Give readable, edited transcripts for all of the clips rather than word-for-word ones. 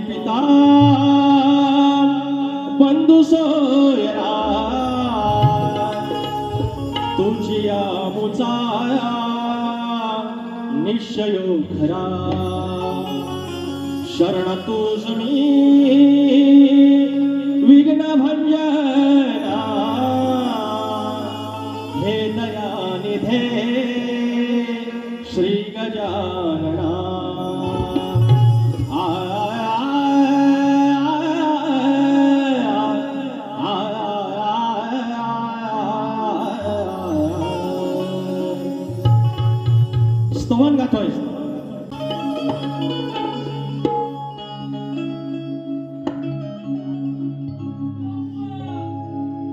पिता बंधू सोयरा तुझी मुचाया निश्चयो खरा शरण तुझ मी विघ्न भंजना हे दयानिधे श्री गजानना स्तवन गातोय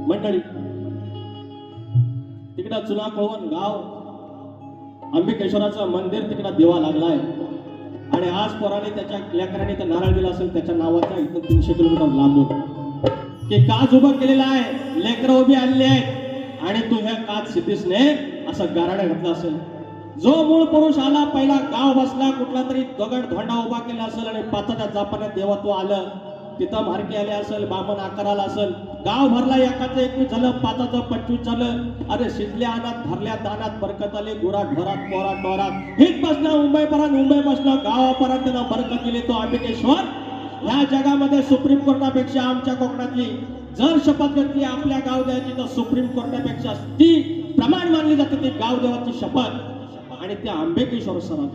मंडळी. तिकडं चुना कळवण गाव अंबिकेश्वराचं मंदिर तिकडं देवा लागलाय आणि आज पोराने त्याच्या लेकराने तर नारळ दिला असेल त्याच्या नावाचा इथं 300 किलोमीटर लांबून की काच उभा केलेला आहे, लेकरं उभी आलेली आहेत आणि तू ह्या काच सिद्धीसने असं गाराडा घातला असेल. जो मूळ पुरुष आला पहिला गाव बसला कुठला तरी दगड धोंडा उभा केला असेल आणि पाचाच्या जापाने देवत्व आलं तिथं मार्गी आले असेल, बामण आकाराला असेल, गाव भरला एकाचं 21 झालं, पाचाचं 25 झालं. अरे शिजल्या अनात भरल्या दानात बरकत आली, गुरात ढोरात पोरात डोरात हित बसला मुंबई परत मुंबई बसला गावापर्यंत त्यानं बरकत दिली. तो अंबिकेश्वर ह्या जगामध्ये सुप्रीम कोर्टापेक्षा आमच्या कोकणातली जर शपथ घेतली आपल्या गाव द्यायची तर सुप्रीम कोर्टापेक्षा ती प्रमाण मानली जाते ती गाव देवाची शपथ. आणि त्या अंबिकेश्वर सरात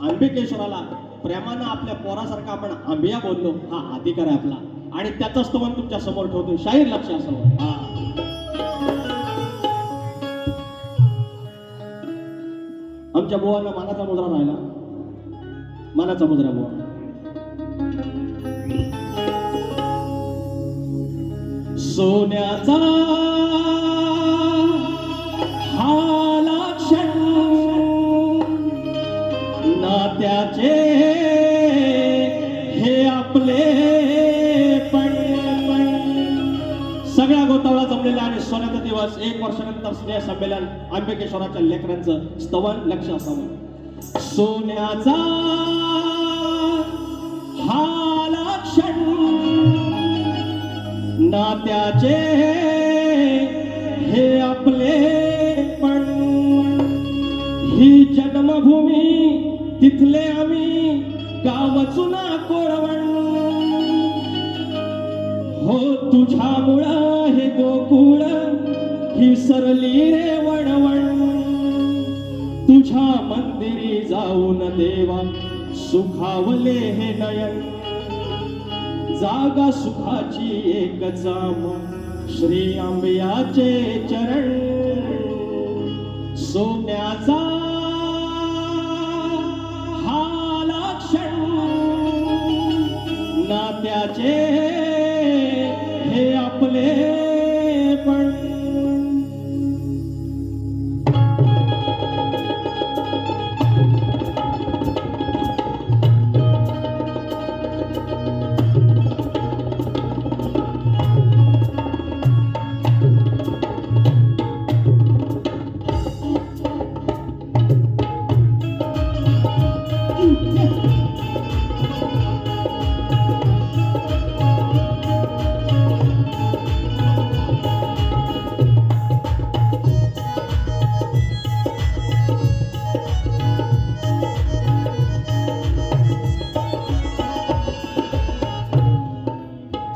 अंबिकेश्वराला प्रेमानं आपल्या पोरासारखा आपण आंबिया बोललो हा अधिकार आहे आपला आणि त्याचं स्तवन तुमच्या समोर ठेवतो. शाहीर लक्ष असावं. आमच्या बुवांना मानाचा मुद्रा राहिला, मानाचा मुद्रा बुवा. सोन्याचा हाला क्षण नात्याचे हे आपले पण सगळ्या गोतावळा जमलेला आणि सोन्याचा दिवस 1 वर्षानंतर स्नेह संमेलन अंबिकेश्वराच्या लेकरांचं स्तवन लक्ष असावं. सोन्याचा हाला क्षण नात्याचे हे आपले पण ही जन्मभूमी तिथले आम्ही गाव चुना कोळवण हो तुझ्यामुळं हे गोकुळ ही सरली रे वणवण तुझ्या मंदिरी जाऊन देवा सुखावले हे नयन जागा सुखाची एकच श्री आंबियाचे चरण सोन्याचा हाला क्षण नात्याचे हे आपले पण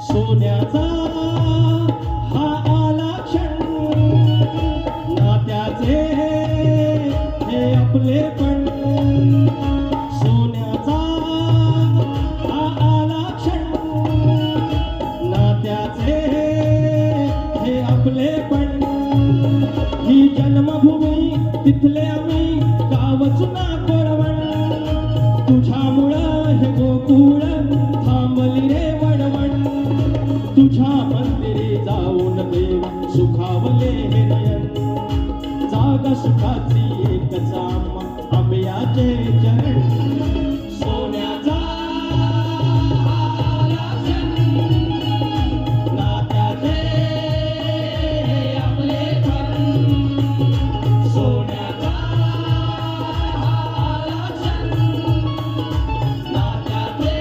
सोन्याचा हा आला क्षण नात्याचे हे आपले पण सोन्याचा हा आला क्षण नात्याचे हे आपले पण ही जन्मभूमी तिथले आम्ही गाव चुना कोळवण तुझ्यामुळं हे गोकुळ थांबली रे वणवण तुझ्या मंदिरी जाऊन देवा सुखावले हे नयन जागा सुखाची एकच आंबियाचे चरण सोन्याचा नात्याचे हे आपले पण सोन्याचा नात्याचे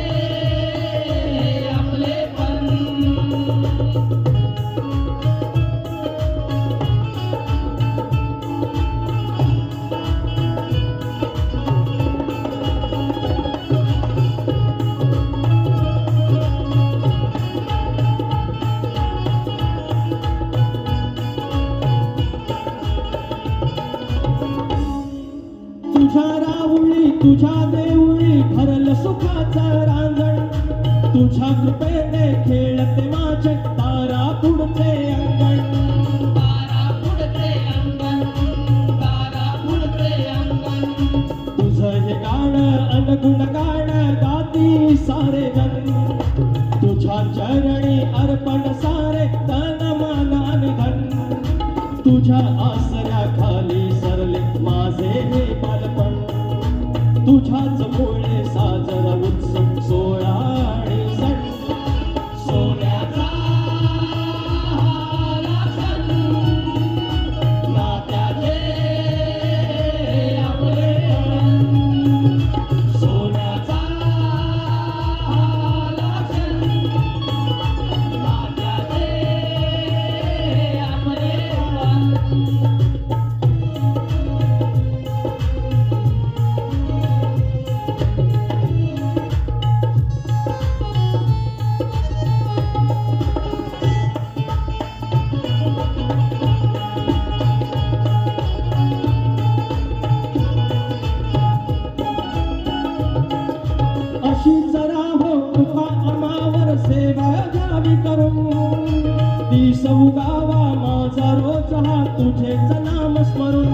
कृपेने खेळते माझे तारा पुढचे अंगण. तुझं हे गाणं अनगुण गाणं गाती सारे जन. तुझ्या चरणी अर्पण सारे तन मन आणि धन. तुझ्या आसऱ्या खाली सरले माझे हे बालपण. तुझ्याच मुळे साजरा उत्सव सोहळा आणि सण. सोन्याचा क्षण नात्याचे आपलेपण. सोन्याचा क्षण नात्याचे आपलेपण. अशीच राहो कृपा आम्हावर सेवा घ्यावी करून. दिस उगावा माझा रोज हा तुझेच नाम स्मरून.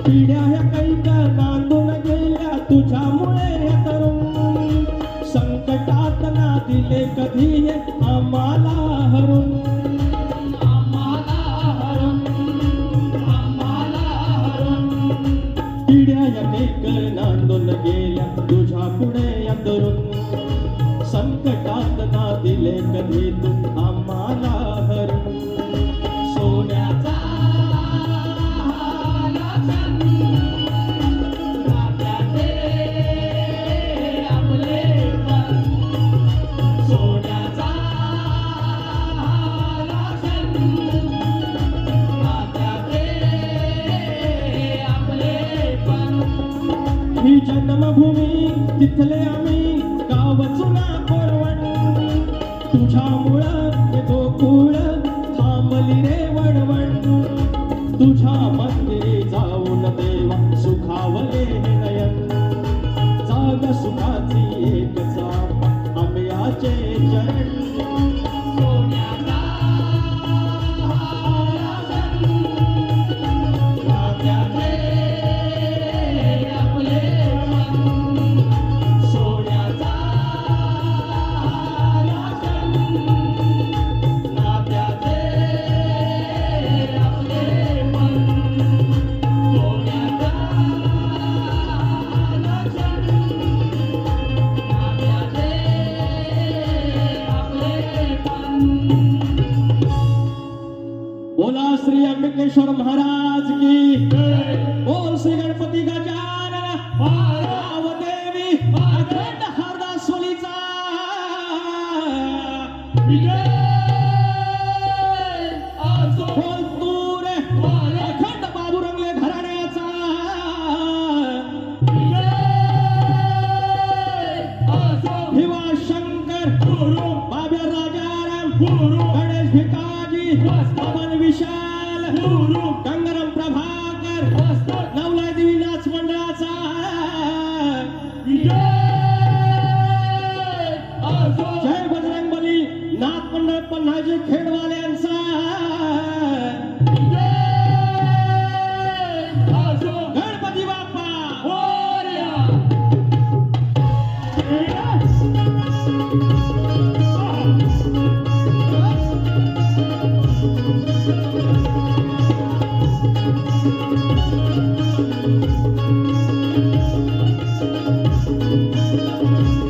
पिढ्या ह्या कैक नांदून गेल्या तुझ्यामुळे ह्या तरुण. संकटात ना दिले कधी हे आम्हाला हरून. पिढ्या या कैक नांदून गेल्या तुझ्या पुढे या तरुण. संकटात ना दिले कधी तू आम्हाला हरून. सोन्याचा क्षण नात्याचे आपलेपण. सोन्याचा क्षण नात्याचे आपलेपण. ही जन्मभूमी तिथले आम्ही गाव जुना कोरवण. तुझ्यामुळं हे गोकुळ थांबली रे वणवण. तुझ्या मंदिरी जाऊन देवा सुखावले हे नयन. जाग सुखाची एक चाप आंब्याचे चरण. सोन्याचा क्षण नात्याचे आपलेपण. सोन्याचा क्षण नात्याचे आपलेपण. सोन्याचा क्षण नात्याचे आपलेपण. बोला श्री अंबिकेश्वर महाराज की बोल. श्री गणपती गजानन देवी अखंड हरदासोलीचा बोल. तूर अखंड बाबूरंगले घराण्याचा भिवा शंकर बाब्या राजाराम गणेश भिकाजी पवन विशाल गंगाराम प्रभाकर नवलाय देवी नाच मंडळाचा जय बजरंगबली नाथ मंडळ पन्हाजी खेडवाल्यांचा गणपती बाप्पा मोरया. Thank you.